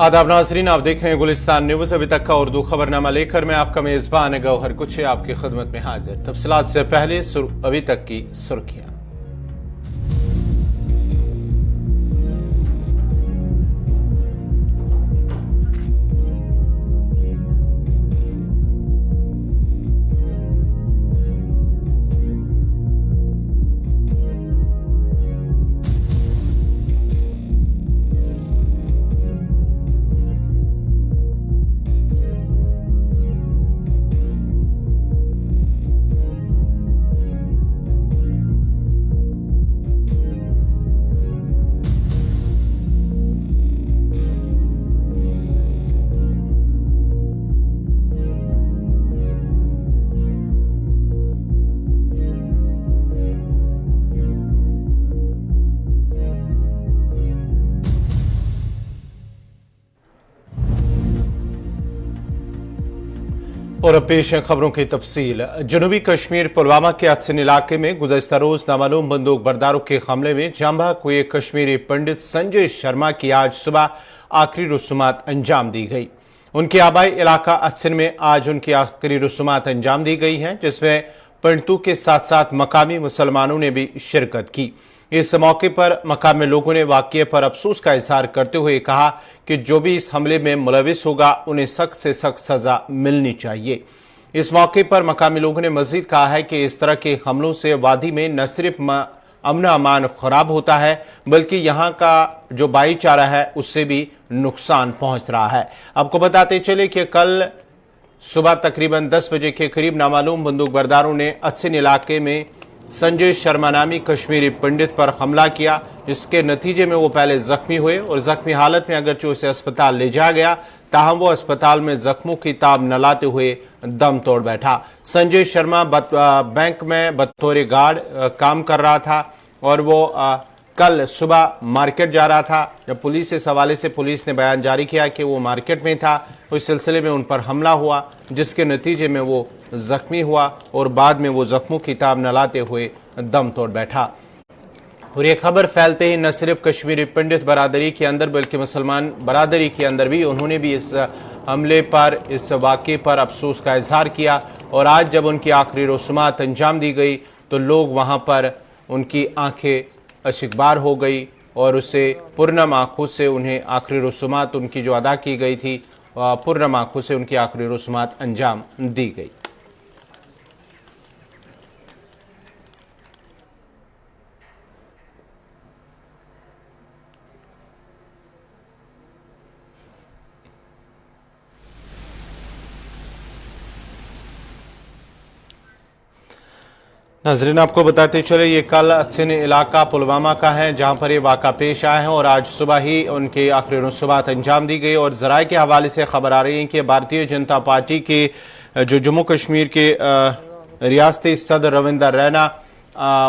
आदाब नाजरीन, आप देख रहे हैं गुलिस्तान न्यूज। अभी तक का उर्दू खबरनामा लेकर मैं आपका मेजबान गौहर कुछ आपकी खिदमत में हाजिर। तफसीलात से पहले अभी तक की सुर्खियां। और अब पेश है खबरों की तफसील। जनूबी कश्मीर पुलवामा के अत्सिन इलाके में गुज़श्ता रोज नामालूम बंदूक बरदारों के हमले में जांबा हुए कश्मीरी पंडित संजय शर्मा की आज सुबह आखिरी रसूमात अंजाम दी गई। उनके आबाई इलाका अत्सिन में आज उनकी आखिरी रसूमात अंजाम दी गई हैं, जिसमें पंडितों के साथ साथ मकामी मुसलमानों ने भी शिरकत की। इस मौके पर मकामी लोगों ने वाक़ये पर अफसोस का इजहार करते हुए कहा कि जो भी इस हमले में मुलविस होगा उन्हें सख्त से सख्त सजा मिलनी चाहिए। इस मौके पर मकामी लोगों ने मजीद कहा है कि इस तरह के हमलों से वादी में न सिर्फ अमन अमान खराब होता है बल्कि यहाँ का जो भाईचारा है उससे भी नुकसान पहुँच रहा है। आपको बताते चले कि कल सुबह तकरीबन 10 बजे के करीब नामालूम बंदूक बरदारों ने अत्सिन इलाके में संजय शर्मा नामी कश्मीरी पंडित पर हमला किया, जिसके नतीजे में वो पहले जख्मी हुए और जख्मी हालत में अगरचे उसे अस्पताल ले जाया गया, ताहम वो अस्पताल में जख्मों की ताब न लाते हुए दम तोड़ बैठा। संजय शर्मा बैंक में बतौर गार्ड काम कर रहा था और वो कल सुबह मार्केट जा रहा था। जब पुलिस इस हवाले से पुलिस ने बयान जारी किया कि वो मार्केट में था, उस सिलसिले में उन पर हमला हुआ, जिसके नतीजे में वो जख्मी हुआ और बाद में वो जख्मों की ताब न लाते हुए दम तोड़ बैठा। और ये खबर फैलते ही न सिर्फ कश्मीरी पंडित बरादरी के अंदर बल्कि मुसलमान बरादरी के अंदर भी उन्होंने भी इस हमले पर, इस वाक़े पर अफसोस का इजहार किया। और आज जब उनकी आखिरी रसूमात अंजाम दी गई तो लोग वहाँ पर उनकी आंखें अशिकबार हो गई और उसे पुरनम आँखों से उन्हें आखिरी रसूमात उनकी जो अदा की गई थी पुरनम आँखों से उनकी आखिरी रसूमात अंजाम दी गई। नाज़रीन, आपको बताते चले ये कल अत्सिन इलाका पुलवामा का है जहां पर ये वाक़ा पेश आया है और आज सुबह ही उनकी आखिरी रसूमात अंजाम दी गई। और ज़राए के हवाले से खबर आ रही है कि भारतीय जनता पार्टी के जो जम्मू कश्मीर के रियासती सदर रविंदर रैना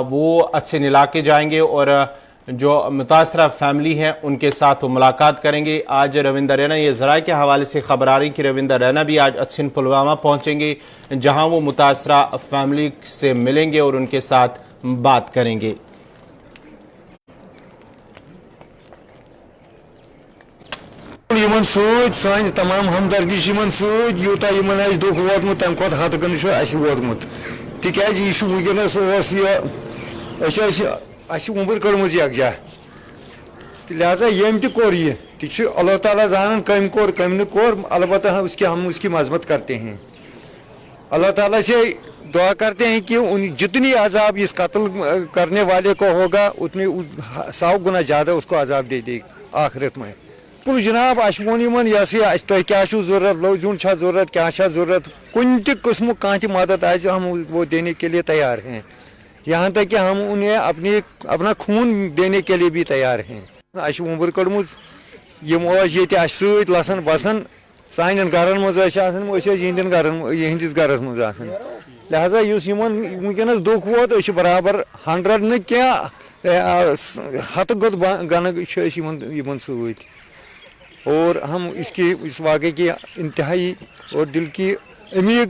वो अत्सिन इलाके जाएंगे और जो मुतासरा फैमिली हैं उनके साथ वो मुलाकात करेंगे। आज रविंदर रैना, ये ज़राए के हवाले से खबर आ रही कि रविंदर रैना भी आज अत्सिन पुलवामा पहुंचेंगे जहां वो मुतासरा फैमिली से मिलेंगे और उनके साथ बात करेंगे। सान तमाम हमदर्दी यूता दुख वोतमुत तम खुद हथ गन वोतमुत तिकाज वंकस उम्र कड़मज यकजा लिहाजा यम तोर यह अल्लाह ताला जान कम कोर कम न कोर, अलबत्ता हम उसकी मजम्मत करते हैं। अल्लाह ताला से दुआ करते हैं कि जितनी अजाब इस कत्ल करने वाले को होगा उतनी 100 गुना ज़्यादा उसको अजाब दे दे आखिरत में। कुल जनाब अशवन यह तुम क्या जरूरत लो जुन जरूरत क्या जरूरत कुन तस्म कह मदद हम वो देने के लिए तैयार हैं। यहाँ तक कि हम उन्हें अपना खून देने के लिए भी तैयार हैं। उम्र कड़म ये लसन बसान सान घर मज हंदिस घरस मज लिहाजा वनकस दुख वोत बराबर 100 न क्या 100 गद गन सत और हम इस वाक़े की इंतहाई और दिल की अमीर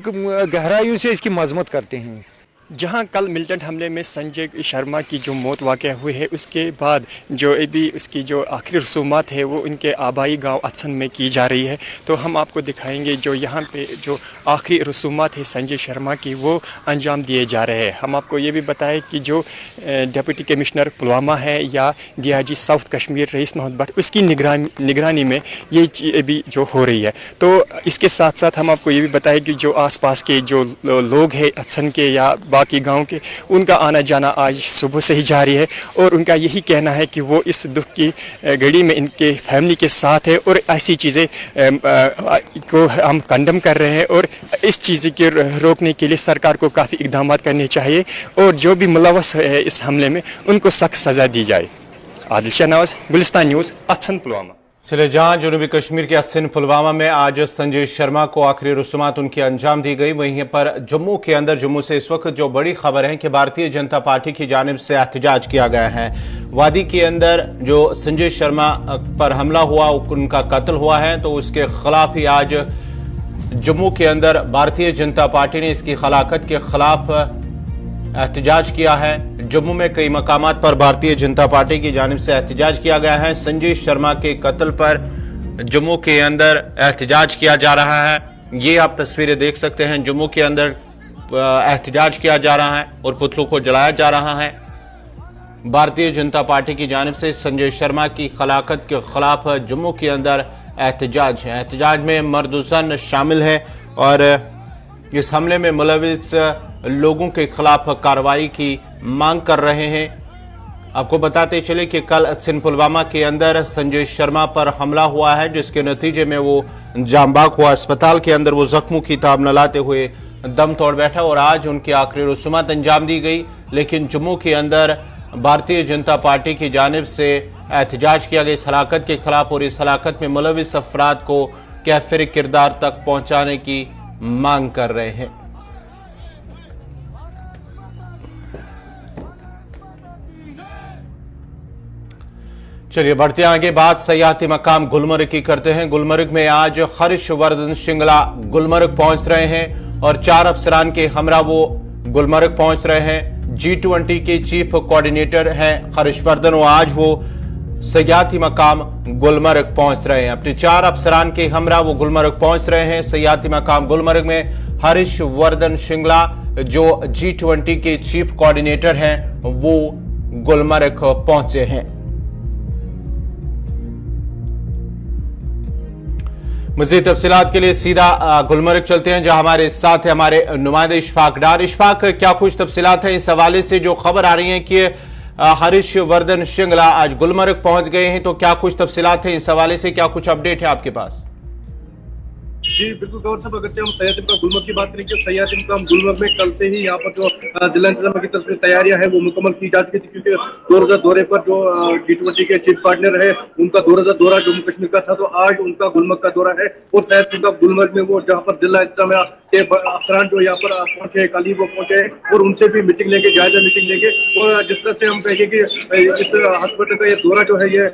गहराइयों से इसकी मजम्मत करते हैं। जहां कल मिलिटेंट हमले में संजय शर्मा की जो मौत वाक़या हुई है, उसके बाद जो अभी उसकी जो आखिरी रसूमात है वो उनके आबाई गांव अत्सन में की जा रही है। तो हम आपको दिखाएंगे जो यहाँ पे जो आखिरी रसूमात है संजय शर्मा की, वो अंजाम दिए जा रहे हैं। हम आपको ये भी बताएं कि जो डिप्टी कमिश्नर पुलवामा है या DIG south Kashmir rice Mohammad Bhatt, उसकी निगरानी में ये अभी जो हो रही है। तो इसके साथ साथ हम आपको ये भी बताएं कि जो आसपास के जो लोग हैं अत्सन के या बाकी गांव के, उनका आना जाना आज सुबह से ही जारी है और उनका यही कहना है कि वो इस दुख की घड़ी में इनके फैमिली के साथ है और ऐसी चीज़ें को हम कंडम कर रहे हैं और इस चीज़ के रोकने के लिए सरकार को काफ़ी इक़दाम करने चाहिए और जो भी मुलव्वस है इस हमले में उनको सख्त सज़ा दी जाए। आदिल शहनाज, गुलिस्तान न्यूज़, अत्सन पुलवामा। चले जहां जनूबी कश्मीर के अत्सन पुलवामा में आज संजय शर्मा को आखिरी रसूमात उनकी अंजाम दी गई, वहीं पर जम्मू के अंदर जम्मू से इस वक्त जो बड़ी खबर है कि भारतीय जनता पार्टी की जानिब से एहतजाज किया गया है। वादी के अंदर जो संजय शर्मा पर हमला हुआ, उनका कत्ल हुआ है, तो उसके खिलाफ ही आज जम्मू के अंदर भारतीय जनता पार्टी ने इसकी हलाकत के खिलाफ एहतजाज किया है। जम्मू में कई मकामात पर भारतीय जनता पार्टी की जानिब से एहतजाज किया गया है। संजय शर्मा के कत्ल पर जम्मू के अंदर एहतजाज किया जा रहा है। ये आप तस्वीरें देख सकते हैं, जम्मू के अंदर एहतजाज किया जा रहा है और पुतलों को जलाया जा रहा है। भारतीय जनता पार्टी की जानिब से संजय शर्मा की हलाकत के खिलाफ जम्मू के अंदर एहतजाज है। एहतजाज में मर्द व ज़न शामिल है और इस हमले में मुलविस लोगों के खिलाफ कार्रवाई की मांग कर रहे हैं। आपको बताते चले कि कल अत्सन पुलवामा के अंदर संजय शर्मा पर हमला हुआ है, जिसके नतीजे में वो जामबाग हुआ। अस्पताल के अंदर वो जख्मों की ताब न लाते हुए दम तोड़ बैठा और आज उनकी आखिरी रसूमात अंजाम दी गई। लेकिन जम्मू के अंदर भारतीय जनता पार्टी की जानिब से एहतजाज किया गया इस हलाकत के खिलाफ और इस हलाकत में मुलविस अफराद को कैफिर किरदार तक पहुंचाने की मांग कर रहे हैं। चलिए बढ़ते आगे, बात सयाहती मकाम गुलमर्ग की करते हैं। गुलमर्ग में आज हर्षवर्धन श्रृंगला गुलमर्ग पहुंच रहे हैं और 4 अफसरान के हमरा वो गुलमर्ग पहुंच रहे हैं। G20 के चीफ कोऑर्डिनेटर हैं हर्षवर्धन, और आज वो सयाहती मकाम गुलमर्ग पहुंच रहे हैं। अपने 4 अफसरान के हमरा वो गुलमर्ग पहुंच रहे हैं। सयाहती मकाम गुलमर्ग में हर्षवर्धन श्रृंगला जो G20 के चीफ कोऑर्डिनेटर हैं वो गुलमर्ग पहुंचे हैं। मज़ीद तफसीलात के लिए सीधा गुलमर्ग चलते हैं, जहां हमारे साथ है हमारे नुमाइंदे इशफाक डार। इशफाक, क्या कुछ तफसीलात हैं इस हवाले से? जो खबर आ रही है कि हर्षवर्धन श्रृंगला आज गुलमर्ग पहुंच गए हैं, तो क्या कुछ तफसीलात हैं इस हवाले से? क्या कुछ अपडेट है आपके पास? जी बिल्कुल गौर साहब, अगर हम सयाहती मकाम गुलमर्ग की बात करें कि सयाहती मकाम गुलमर्ग में कल से ही यहाँ पर जो जिला इंतजामिया की तरफ से तैयारियां हैं वो मुकम्मल की जा चुकी थी, क्योंकि 2 रोजा दौरे पर जो G20 के चीफ पार्टनर है उनका 2 रोजा दौरा जम्मू कश्मीर का था, तो आज उनका गुलमर्ग का दौरा है। और सयाहती मकाम गुलमर्ग में वो जहाँ पर जिला इंतजामिया के अफसरान जो यहाँ पर पहुंचे, कल ही वो पहुंचे और उनसे भी मीटिंग लेंगे, जायजा मीटिंग लेंगे। और जिस तरह से हम कहेंगे कि इस हॉस्पिटल का ये दौरा जो है ये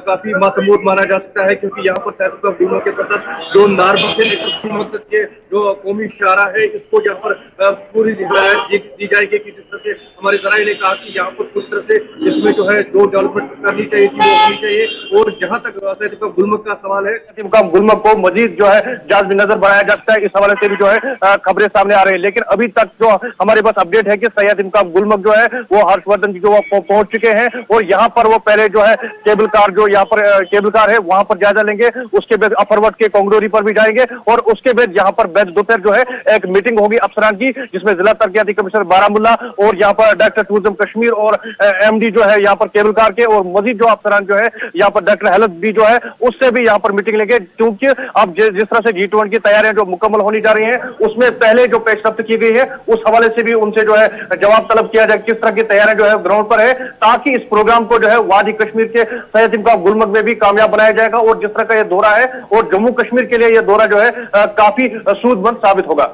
काफी मातमूद माना जा सकता है, क्योंकि यहाँ पर सयाहती मकाम गुलमर्ग के साथ जो नारबल से के जो कौमी शारा है इसको यहाँ पर पूरी हिदायत दी जाएगी कि जिस तरह से हमारे जराये ने कहा कि यहाँ पर पूरी तरह से इसमें जो है जो डेवलपमेंट करनी चाहिए थी वो होनी चाहिए। और जहाँ तक सयाहती मकाम गुलमर्ग का सवाल है, सयाहती मकाम गुलमर्ग को मजीद जो है जांच में नजर बढ़ाया जा सकता है, इस हवाले से भी जो है खबरें सामने आ रही है। लेकिन अभी तक जो हमारे पास अपडेट है कि सयाहती मकाम गुलमर्ग जो है वो हर्षवर्धन जी जो पहुंच चुके हैं और यहाँ पर वो पहले जो है केबल कार जो यहाँ पर केबल कार है वहां पर जायजा लेंगे, उसके बाद अफरवट के कोंगडोरी पर भी जाएंगे और उसके बाद यहाँ पर दोपहर जो है एक मीटिंग होगी अफसरान की, जिसमें जिला तरक्याती कमिश्नर बारामूला और यहाँ पर डायरेक्टर टूरिज्म कश्मीर और MD जो है यहाँ पर केबल कार के और मजीद जो अफसरान जो है यहाँ पर डॉक्टर हेल्थ भी जो है उससे भी यहाँ पर मीटिंग लेंगे। क्योंकि अब जिस तरह से G20 की तैयारियां जो मुकम्मल होनी जा रही हैं उसमें पहले जो पेशरफ्त की गई है उस हवाले से भी उनसे जो है जवाब तलब किया जाए, किस तरह की तैयारियां जो है ग्राउंड पर है, ताकि इस प्रोग्राम को जो है वादी कश्मीर के सयाहती मकाम गुलमर्ग में भी कामयाब बनाया जाएगा। और जिस तरह का यह दौरा है और जम्मू कश्मीर के लिए यह दौरा जो है काफी सूदमंद साबित होगा।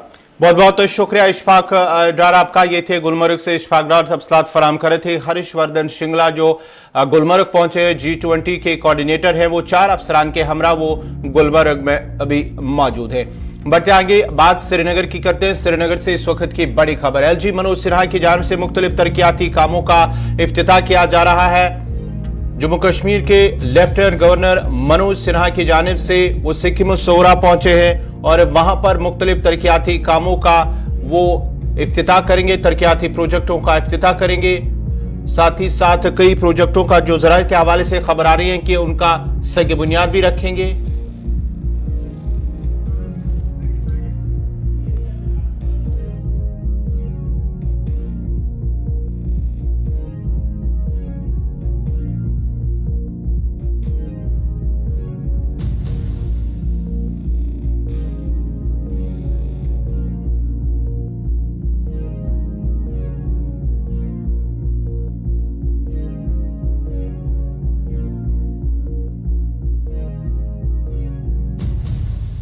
बहुत बहुत शुक्रिया इशफाक डार आपका। ये थे गुलमर्ग से इशफाक डार तफसीलात फराम करे थे। हर्षवर्धन श्रृंगला जो गुलमर्ग पहुंचे G20 के कोऑर्डिनेटर हैं, वो 4 अफसरान के हमरा वो गुलमर्ग में अभी मौजूद है। बढ़ते आगे बात श्रीनगर की करते हैं। श्रीनगर से इस वक्त की बड़ी खबर है, एलजी मनोज सिन्हा की जानिब से मुख्तलिफ तरक्याती कामों का इफ्तिताह किया जा रहा है। जम्मू कश्मीर के लेफ्टिनेंट गवर्नर मनोज सिन्हा की जानिब से वो सिक्किम सोहरा पहुंचे हैं और वहां पर मुख्तलिफ तरक्याती कामों का वो इफ्तिताह करेंगे, तरक्याती प्रोजेक्टों का इफ्तिताह करेंगे। साथ ही साथ कई प्रोजेक्टों का जो ज़राए के हवाले से खबर आ रही है कि उनका सग बुनियाद भी रखेंगे।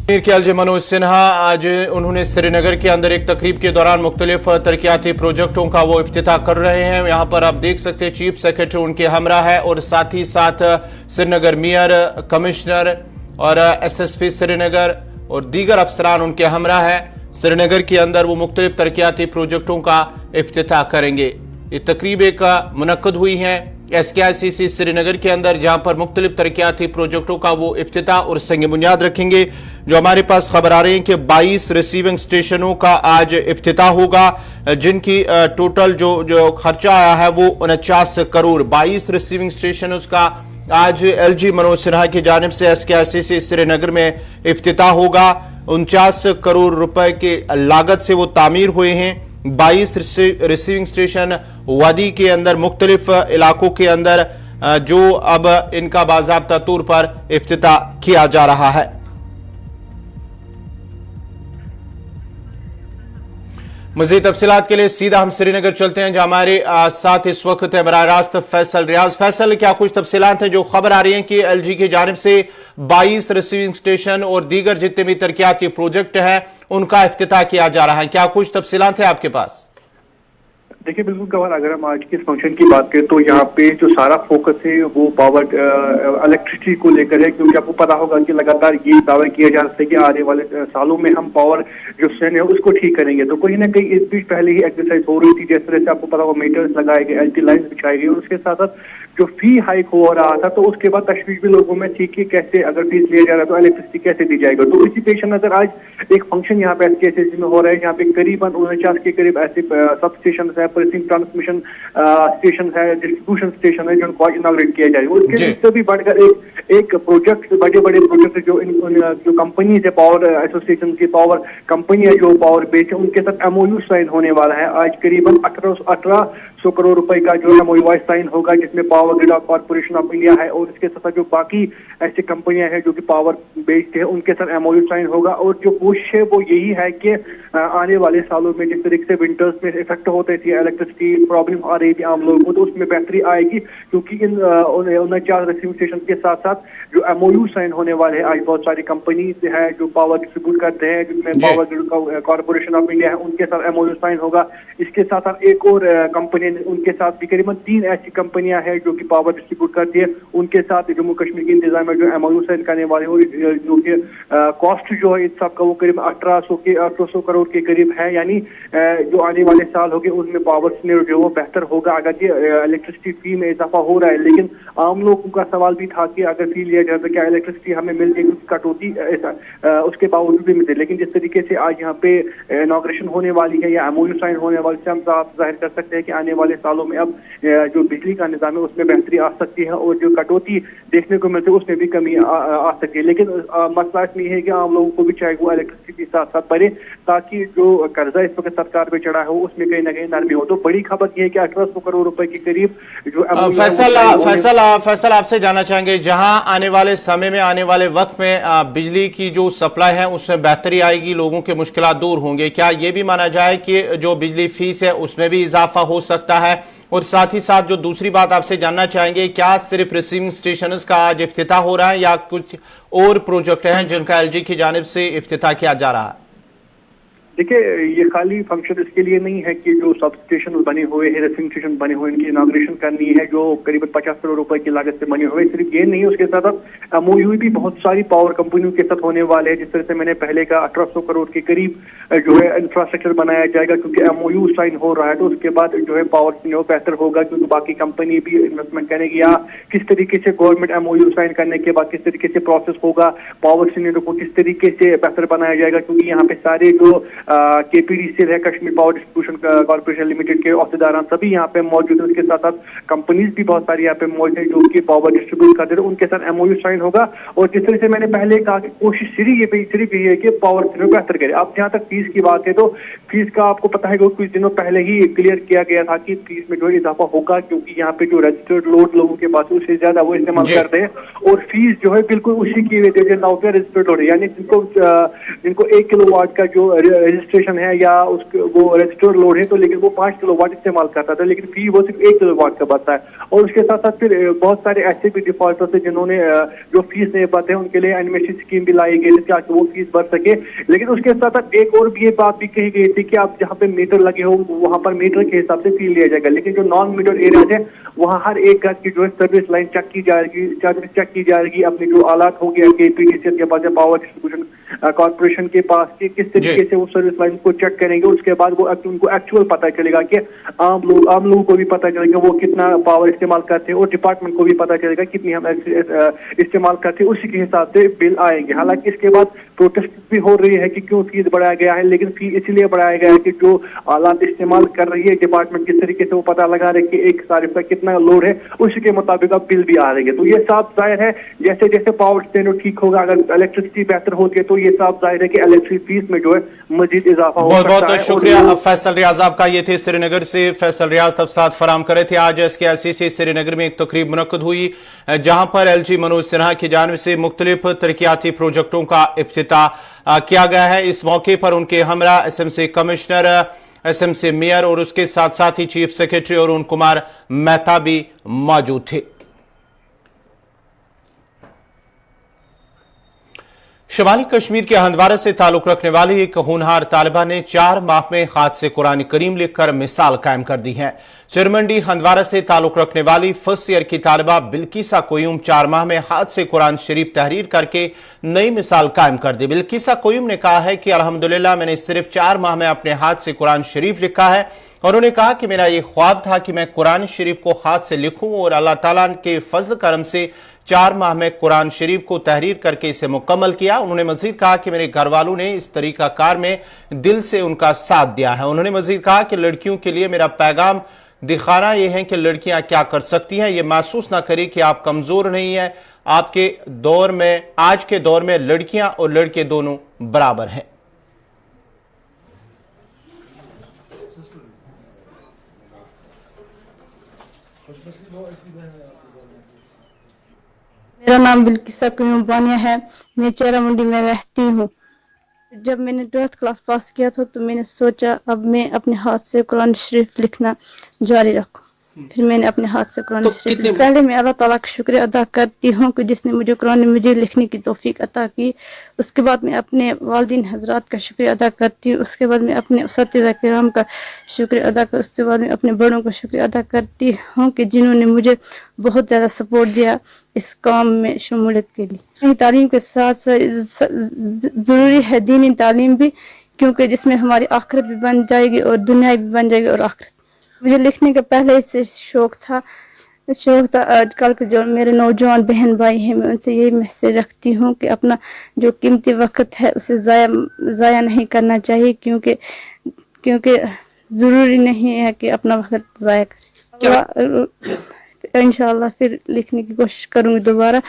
कश्मीर के एलजी मनोज सिन्हा आज उन्होंने श्रीनगर के अंदर एक तकरीब के दौरान मुख्तलिफ तरक्याती प्रोजेक्टों का वो इफ्तिताह कर रहे हैं। यहाँ पर आप देख सकते हैं चीफ सेक्रेटरी उनके हमरा है और साथ ही साथ श्रीनगर मेयर, कमिश्नर और एसएसपी श्रीनगर और दीगर अफसरान उनके हमरा है। श्रीनगर के अंदर वो मुख्तलिफ तरक्याती प्रोजेक्टों का इफ्तिताह करेंगे। ये तकरीब एक मुनक्कद हुई है SKICC श्रीनगर के अंदर, जहां पर मुख्तलिफ तरक्याती प्रोजेक्टों का वो इफ्तिताह और संग बुनियाद रखेंगे। जो हमारे पास खबर आ रही है कि 22 रिसीविंग स्टेशनों का आज इफ्तिताह होगा, जिनकी टोटल जो खर्चा आया है वो 49 करोड़। 22 रिसीविंग स्टेशन उसका आज एलजी मनोज सिन्हा की जानिब से SKICC श्रीनगर में इफ्तिताह होगा। 49 करोड़ रुपए की लागत से वो तामीर हुए हैं। 22 रिसीविंग स्टेशन वादी के अंदर मुख्तलिफ इलाकों के अंदर जो अब इनका बाज़ाब्ता तौर पर इफ्तिताह किया जा रहा है। मज़ीद तफसीलात के लिए सीधा हम श्रीनगर चलते हैं, जहां हमारे साथ इस वक्त है बराह रास्त फैसल रियाज। फैसल, क्या कुछ तफसीलात हैं? जो खबर आ रही है कि एलजी की जानिब से 22 रिसीविंग स्टेशन और दीगर जितने भी तरक्याती प्रोजेक्ट हैं उनका इफ्तिताह किया जा रहा है, क्या कुछ तफसीलात हैं आपके पास? देखिए बिल्कुल कवर, अगर हम आज के इस फंक्शन की बात करें तो यहाँ पे जो सारा फोकस है वो पावर इलेक्ट्रिसिटी को लेकर है, क्योंकि आपको पता होगा कि लगातार ये दावा किया जा रहा है कि आने वाले सालों में हम पावर जो स्टैंड है उसको ठीक करेंगे। तो कहीं ना कहीं इस बीच पहले ही एक्सरसाइज हो रही थी, जिस तरह से आपको पता होगा मीटर्स लगाए गए, LT लाइन्स बिछाई गई, और उसके साथ साथ जो फी हाइक हो रहा था तो उसके बाद तशवीश भी लोगों में थी कि कैसे अगर फीस लिया जा रहा है तो इलेक्ट्रिसिटी कैसे दी जाएगा। तो इसी पेश नजर आज एक फंक्शन यहाँ पे SKICC में हो रहा है, यहाँ पे करीबन 49 के करीब ऐसे सब स्टेशन है, प्रेसिंग ट्रांसमिशन स्टेशन है, डिस्ट्रीब्यूशन स्टेशन है जिनको इनॉग्रेट किया जाएगा। उसके भी बढ़कर एक प्रोजेक्ट, बड़े बड़े प्रोजेक्ट जो कंपनी है, पावर एसोसिएशन की पावर कंपनी है जो पावर बेच है, उनके साथ MOU साइन होने वाला है। आज करीबन 1800 करोड़ रुपए का जो MOU साइन होगा, जिसमें power grid corporation of India है और इसके साथ जो बाकी ऐसी कंपनियां हैं जो कि पावर बेचते हैं उनके साथ MOU साइन होगा। और जो कोशिश है वो यही है कि आने वाले सालों में जिस तरीके से विंटर्स में इफेक्ट होते थे, इलेक्ट्रिसिटी प्रॉब्लम आ रही थी आम लोगों को, तो उसमें बेहतरी आएगी, क्योंकि इन 49 रिसीविंग स्टेशन के साथ साथ जो MOU साइन होने वाले हैं, आज बहुत सारी कंपनी है जो पावर डिस्ट्रीब्यूट करते हैं, जिसमें power grid corporation of India है, उनके साथ MOU साइन होगा। इसके साथ साथ एक और कंपनी, उनके साथ भी करीबन 3 ऐसी कंपनियां हैं जो कि पावर डिस्ट्रीब्यूट करती है, उनके साथ जम्मू कश्मीर की इंतजाम जो MOU साइन करने वाले हो, जो कि कॉस्ट जो है इस सब का वो करीब 1800 करोड़ के करीब है। यानी जो आने वाले साल होंगे उनमें पावर सिनेरियो जो वो बेहतर होगा। अगर ये इलेक्ट्रिसिटी फी में इजाफा हो रहा है, लेकिन आम लोगों का सवाल भी था कि अगर फी लिया जाए तो क्या इलेक्ट्रिसिटी हमें मिल जाएगी, कटौती उसके बावजूद भी मिलते। लेकिन जिस तरीके से आज यहाँ पे इनॉग्रेशन होने वाली है या MOU साइन होने वाली है, हम साफ जाहिर कर सकते हैं कि आने वाले सालों में अब जो बिजली का निजाम है उसमें बेहतरी आ सकती है और जो कटौती देखने को मिलती है उसमें भी कमी आ सकती है। लेकिन मसला इसमें है कि आम लोगों को भी चाहे वो इलेक्ट्रिसिटी साथ साथ बढ़े, ताकि जो कर्जा इस वक्त सरकार पे चढ़ा है उसमें कहीं ना कहीं नरमी हो। तो बड़ी खबर यह है कि 1800 करोड़ रुपए के करीब जो फैसल आपसे जानना चाहेंगे, जहां आने वाले समय में, आने वाले वक्त में बिजली की जो सप्लाई है उसमें बेहतरी आएगी, लोगों के मुश्किलात दूर होंगे, क्या ये भी माना जाए कि जो बिजली फीस है उसमें भी इजाफा हो सकता है? और साथ ही साथ जो दूसरी बात आपसे जानना चाहेंगे, क्या सिर्फ रिसीविंग स्टेशन का आज इफ्तिताह हो रहा है या कुछ और प्रोजेक्ट हैं जिनका एलजी की जानिब से इफ्तिताह किया जा रहा है? देखिए ये खाली फंक्शन इसके लिए नहीं है कि जो सब स्टेशन बने हुए हैं, रेसिंग स्टेशन बने हुए हैं, इनकी इनाग्रेशन करनी है जो करीबन 50 करोड़ रुपए की लागत से बने हुए। सिर्फ ये नहीं, उसके साथ साथ एमओयू भी बहुत सारी पावर कंपनियों के साथ होने वाले हैं। जिस तरह से मैंने पहले का 1800 करोड़ के करीब जो है इंफ्रास्ट्रक्चर बनाया जाएगा, क्योंकि एमओयू साइन हो रहा है तो उसके बाद जो है पावर जो बेहतर होगा, क्योंकि बाकी कंपनी भी इन्वेस्टमेंट करेगी। या किस तरीके से गवर्नमेंट एमओयू साइन करने के बाद किस तरीके से प्रोसेस होगा, पावर सीनियर को किस तरीके से बेहतर बनाया जाएगा, क्योंकि यहाँ पे सारे जो केपीडीसीएल है, Kashmir power distribution corporation limited के औहदेदार सभी यहाँ पे मौजूद है। उसके साथ साथ कंपनीज भी बहुत सारी यहाँ पे मौजूद है जो कि पावर डिस्ट्रीब्यूट करते हैं, उनके साथ एमओयू साइन होगा। और जिस तरह से मैंने पहले कहा कि कोशिश सिर्फ ये है कि पावर सीनियर बेहतर करे। अब जहाँ तक फीस की बात है तो फीस का आपको पता है कि कुछ दिनों पहले ही क्लियर किया गया था कि फीस में जो है इजाफा होगा, क्योंकि यहाँ पे जो रजिस्टर्ड लोड लोगों के पास उससे ज्यादा वो इस्तेमाल करते हैं और फीस जो है बिल्कुल उसी की रजिस्टर्ड लोड है। यानी जिनको 1 किलोवाट का जो रजिस्ट्रेशन है या वो रजिस्टर्ड लोड है तो लेकिन वो 5 किलोवाट इस्तेमाल करता था, लेकिन फी वो सिर्फ 1 किलोवाट का बचता है। और उसके साथ साथ फिर बहुत सारे ऐसे भी डिफॉल्टर्स है जिन्होंने जो फीस नहीं भरते हैं उनके लिए एनिमेशन स्कीम भी लाई गई ताकि वो फीस भर सके। लेकिन उसके साथ साथ एक और भी ये बात भी कही गई थी कि आप जहाँ पे मीटर लगे हो वहाँ पर मीटर के हिसाब से फी लिया जाएगा, लेकिन जो नॉन मीटर एरिया है वहाँ हर एक घर की जो है सर्विस लाइन चेक की जाएगी, अपनी जो आलात हो गया केपीडीसीएल के पास, पावर डिस्ट्रीब्यूशन कॉर्पोरेशन के पास, कि किस तरीके से वो सर्विस लाइन को चेक करेंगे। उसके बाद वो उनको एक्चुअल पता चलेगा कि आम लोगों को भी पता चलेगा वो कितना पावर इस्तेमाल करते हैं और डिपार्टमेंट को भी पता चलेगा कितनी हम इस्तेमाल करते हैं, उसी के हिसाब से बिल आएंगे। हालांकि इसके बाद प्रोटेस्ट भी हो रही है कि क्यों फीस बढ़ाया गया है, लेकिन फी इसलिए बढ़ाया गया है कि जो आलात इस्तेमाल कर रही है डिपार्टमेंट किस तरीके से वो पता लगा रहे कि एक तारीफ का कितना लोड है, उसी के मुताबिक अब बिल भी आ रही है। तो ये साफ जाहिर है जैसे जैसे पावर स्टैंडर्ड ठीक होगा, अगर इलेक्ट्रिसिटी बेहतर होती है तो ये साफ जाहिर है कि इलेक्ट्रिक फीस में जो है मजीद इजाफा हो सकता है। बहुत बहुत शुक्रिया फैसल रियाज आपका। ये थे श्रीनगर से फैसल रियाज तफसीलात फराम कर रहे थे। आज SKIC से श्रीनगर में एक तकरीब मुनक्कद हुई जहां पर LG मनोज सिन्हा की जानिब से मुख्तलिफ तरक्याती प्रोजेक्टों का इफ्तिताह किया गया है। इस मौके पर उनके हमरा SMC कमिश्नर, SMC मेयर और उसके साथ साथ ही चीफ सेक्रेटरी अरुण कुमार मेहता भी मौजूद थे। शुमाली कश्मीर के हंदवारा से ताल्लुक रखने वाली एक होनहार तालिबा ने 4 माह में हाथ से कुरान करीम लिखकर मिसाल कायम कर दी है। सिरमंडी हंदवारा से ताल्लुक रखने वाली फर्स्ट ईयर की तालिबा बिल्किसा कोयूम 4 माह में हाथ से कुरान शरीफ तहरीर करके नई मिसाल कायम कर दी। बिल्किसा कोयूम ने कहा है कि अल्हम्दुलिल्लाह मैंने सिर्फ 4 माह में अपने हाथ से कुरान शरीफ लिखा है और उन्होंने कहा कि मेरा ये ख्वाब था कि मैं कुरान शरीफ को हाथ से लिखूं और अल्लाह ताला के फजल करम से 4 माह में कुरान शरीफ को तहरीर करके इसे मुकम्मल किया। उन्होंने मजीद कहा कि मेरे घर वालों ने इस तरीका कार में दिल से उनका साथ दिया है। उन्होंने मजीद कहा कि लड़कियों के लिए मेरा पैगाम दिखाना यह है कि लड़कियां क्या कर सकती हैं, ये महसूस ना करें कि आप कमजोर नहीं हैं। आपके दौर में, आज के दौर में लड़कियां और लड़के दोनों बराबर हैं। मेरा नाम बिल्किसा कोयूम बानिया है, मैं चेरा मंडी में रहती हूँ। जब मैंने 12th क्लास पास किया था तो मैंने सोचा अब मैं अपने हाथ से कुरान शरीफ लिखना जारी रखूं। फिर मैंने अपने हाथ से कुरान शरीफ लिखा। पहले मैं अल्लाह ताला का शुक्रिया अदा करती हूँ कि जिसने मुझे कुरान मजीद लिखने की तौफीक अता की। उसके बाद मैं अपने वालिदैन हजरात का शुक्रिया अदा करती हूँ। उसके बाद मैं अपने उस्ताद किराम का शुक्रिया अदा कर, उसके बाद मैं अपने बड़ों का शुक्रिया अदा करती हूँ कि जिन्होंने मुझे बहुत ज़्यादा सपोर्ट दिया इस काम में शमूलियत के लिए। तालीम के साथ साथ ज़रूरी है दीनी तालीम भी, क्योंकि जिसमें हमारी आखिरत भी बन जाएगी और दुनिया भी बन जाएगी और आखिरत। मुझे लिखने का पहले से शौक था। आजकल के जो मेरे नौजवान बहन भाई हैं मैं उनसे यही मैसेज रखती हूँ कि अपना जो कीमती वक्त है उसे ज़ाया नहीं करना चाहिए, क्योंकि ज़रूरी नहीं है कि अपना वक्त ज़ाया करें। इंशाअल्लाह फिर लिखने की कोशिश करूँगी दोबारा।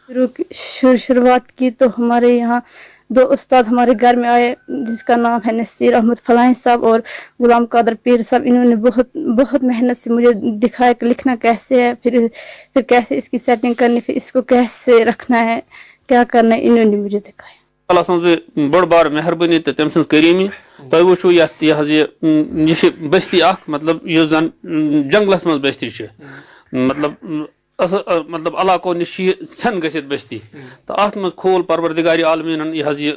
शुरुआत की तो हमारे यहाँ 2 उस्ताद हमारे घर में आए जिसका नाम है नसीर अहमद फलाही साहब और गुलाम कादर पीर साहब। इन्होंने बहुत मेहनत से मुझे दिखाया कि लिखना कैसे है, फिर कैसे इसकी सेटिंग करनी, फिर इसको कैसे रखना है, क्या करना है, इन्होंने मुझे दिखाया। अल्लाह सं बड़ बार मेहरबानी तो तम सं करीमी तुम वो यह बस्ती मतलब जंगलस मज बस्ती मतलब مطلب علاقو نش ژھٮ۪ن گٔژھِتھ بستی تو ات مز کھول پروردگار عالمینن یہ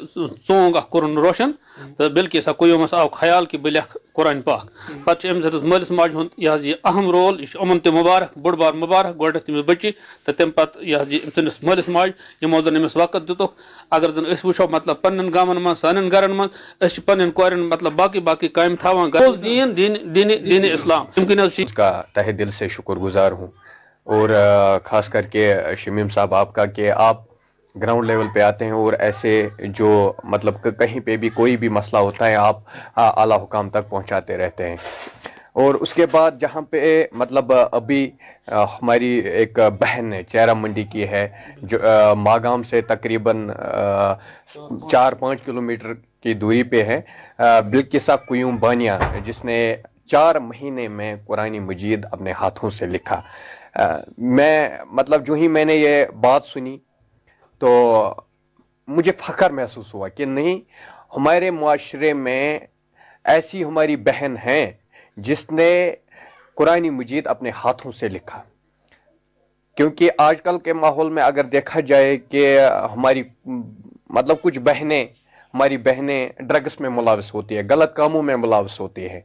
ژونگ اخ کورن روشن تو بلکہ قیومس آو خیال کہ بہ لکھ قرآن پاک پتہ امس مٲلِس ماجہِ ہُنٛد یہ اہم رول یہ یِمن تہِ مبارک بوٚڑ بار مبارک گۄڈنیتھ تٔمِس بچی تو تمہِ پتہٕ یہ تٔمِس مٲلِس ماجہِ یِمو زن أمِس وقت دِتُکھ اگر زن أسۍ وٕچھو مطلب پننٮ۪ن گامن منٛز سانٮ۪ن گرن منٛز أسۍ چھِ پننٮ۪ن کورٮ۪ن مطلب باقی کامہِ تھاوان دین اسلام تِم کِنۍ حظ چھِ اس کا تہ دل سے شکر گزار ہوں اور خاص کر کے شمیم صاحب آپ کا کہ آپ گراؤنڈ لیول پہ آتے ہیں اور ایسے جو مطلب کہیں پہ بھی کوئی بھی مسئلہ ہوتا ہے آپ اعلیٰ حکام تک پہنچاتے رہتے ہیں. اور اس کے بعد جہاں پہ مطلب ابھی ہماری ایک بہن ہے چیرا منڈی کی ہے جو ماگام سے تقریباً 4-5 کلومیٹر کی دوری پہ ہے, بلقیسہ قیوم بانیہ, جس نے 4 مہینے میں قرآن مجید اپنے ہاتھوں سے لکھا. میں مطلب جو ہی میں نے یہ بات سنی تو مجھے فخر محسوس ہوا کہ نہیں, ہمارے معاشرے میں ایسی ہماری بہن ہیں جس نے قرآن مجید اپنے ہاتھوں سے لکھا. کیونکہ آج کل کے ماحول میں اگر دیکھا جائے کہ ہماری مطلب کچھ بہنیں ہماری بہنیں ڈرگس میں ملوث ہوتی ہے, غلط کاموں میں ملوث ہوتی ہے.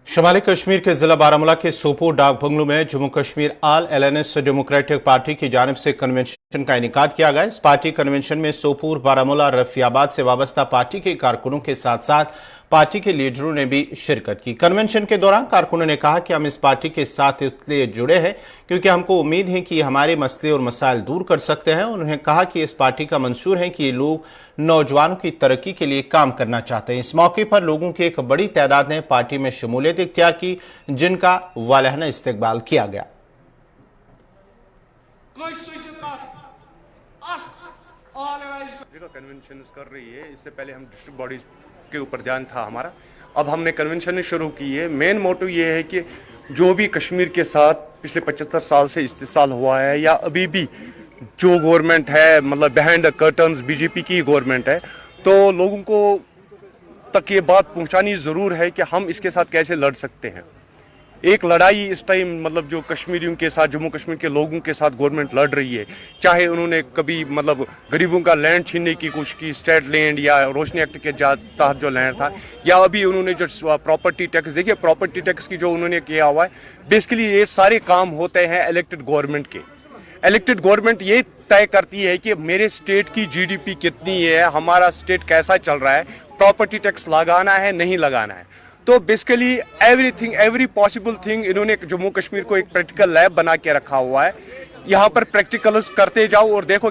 شمالی کشمیر کے ضلع بارامولہ کے سوپور ڈاک بنگلو میں جموں کشمیر آل الائنس ڈیموکریٹک پارٹی کی جانب سے کنونشن کا انعقاد کیا گیا. اس پارٹی کنونشن میں سوپور, بارامولہ, رفیع آباد سے وابستہ پارٹی کے کارکنوں کے ساتھ ساتھ پارٹی کے لیڈروں نے بھی شرکت کی. کنونشن کے دوران کارکنوں نے کہا کہ ہم اس پارٹی کے ساتھ اس لیے جڑے ہیں کیونکہ ہم کو امید ہے کہ یہ ہمارے مسئلے اور مسائل دور کر سکتے ہیں. انہوں نے کہا کہ اس پارٹی کا منشور ہے کہ یہ لوگ نوجوانوں کی ترقی کے لیے کام کرنا چاہتے ہیں. اس موقع پر لوگوں کی ایک بڑی تعداد نے پارٹی میں شمولیت اختیار کی جن کا والہانہ استقبال کیا گیا. کنونشن کر رہی ہے, اس سے پہلے ہم ڈسٹرکٹ باڈیز کے اوپر دھیان تھا ہمارا, اب ہم نے کنونشن شروع کی ہے. مین موٹو یہ ہے کہ جو بھی کشمیر کے ساتھ پچھلے 75 سال سے استحصال ہوا ہے یا ابھی بھی جو گورنمنٹ ہے مطلب behind the curtains B J P کی گورنمنٹ ہے, تو لوگوں کو تک یہ بات پہنچانی ضرور ہے کہ ہم اس کے ساتھ کیسے لڑ سکتے ہیں. ایک لڑائی اس ٹائم مطلب جو کشمیریوں کے ساتھ جموں کشمیر کے لوگوں کے ساتھ گورنمنٹ لڑ رہی ہے, چاہے انہوں نے کبھی مطلب غریبوں کا لینڈ چھیننے کی کوشش کی, اسٹیٹ لینڈ یا روشنی ایکٹ کے تحت جو لینڈ تھا, یا ابھی انہوں نے جو پراپرٹی ٹیکس, دیکھیے پراپرٹی ٹیکس کی جو انہوں نے کیا ہوا ہے, بیسیکلی یہ سارے کام ہوتے ہیں الیکٹڈ گورنمنٹ کے. الیکٹڈ گورنمنٹ یہ طے کرتی ہے کہ میرے اسٹیٹ کی جی ڈی پی کتنی ہے, ہمارا اسٹیٹ کیسا چل رہا ہے, پراپرٹی ٹیکس لگانا ہے نہیں لگانا ہے. تو بیسیکلی ایوری پاسبل تھنگ انہوں نے جموں کشمیر کو ایک پریکٹیکل لیب بنا کے رکھا ہوا ہے. یہاں پر پریکٹیکلز کرتے جاؤ اور دیکھو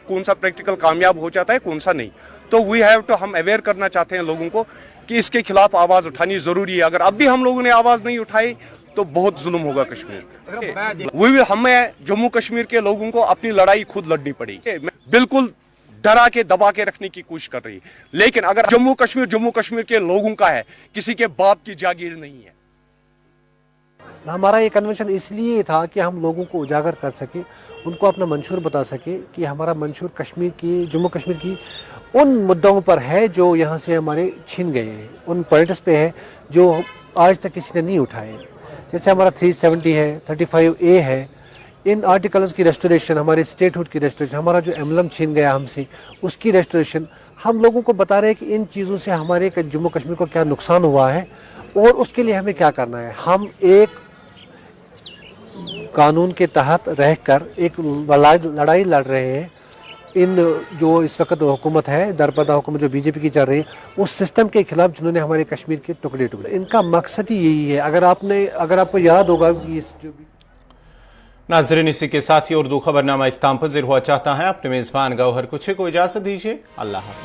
کون سا پریکٹیکل کامیاب ہو جاتا ہے کون سا نہیں. تو وی ہیو ٹو, ہم اویئر کرنا چاہتے ہیں لوگوں کو کہ اس کے خلاف آواز اٹھانی ضروری ہے. اگر اب بھی ہم لوگوں نے آواز نہیں اٹھائی تو بہت ظلم ہوگا کشمیر. ہمیں جموں کشمیر کے لوگوں کو اپنی لڑائی خود لڑنی پڑی. بالکل ڈرا کے دبا کے رکھنے کی کوشش کر رہی ہے, لیکن اگر جموں کشمیر کے لوگوں کا ہے, کسی کے باپ کی جاگیر نہیں ہے. ہمارا یہ کنونشن اس لیے تھا کہ ہم لوگوں کو اجاگر کر سکیں, ان کو اپنا منشور بتا سکیں کہ ہمارا منشور جموں کشمیر کی ان مدعوں پر ہے جو یہاں سے ہمارے چھین گئے ہیں, ان پوائنٹس پہ ہے جو آج تک کسی نے نہیں اٹھائے. جیسے ہمارا 370 ہے, 35A ہے, ان آرٹیکلز کی ریسٹوریشن, ہمارے اسٹیٹ ہوڈ کی ریسٹوریشن, ہمارا جو ایمبلم چھین گیا ہم سے اس کی ریسٹوریشن, ہم لوگوں کو بتا رہے ہیں کہ ان چیزوں سے ہمارے جموں کشمیر کو کیا نقصان ہوا ہے اور اس کے لیے ہمیں کیا کرنا ہے. ہم ایک قانون کے تحت رہ کر ایک لڑائی لڑ رہے ہیں. ان جو اس وقت حکومت ہے, درپردہ حکومت جو بی جے پی کی چل رہی ہے, اس سسٹم کے خلاف جنہوں نے ہمارے کشمیر کے ٹکڑے, ان کا مقصد ہی یہی ہے. اگر آپ کو یاد ہوگا جو ناظرین, اسی کے ساتھ ہی اردو خبرنامہ اختتام پذیر ہوا چاہتا ہے. اپنے میزبان گوہر کچھ کو اجازت دیجیے. اللہ حافظ.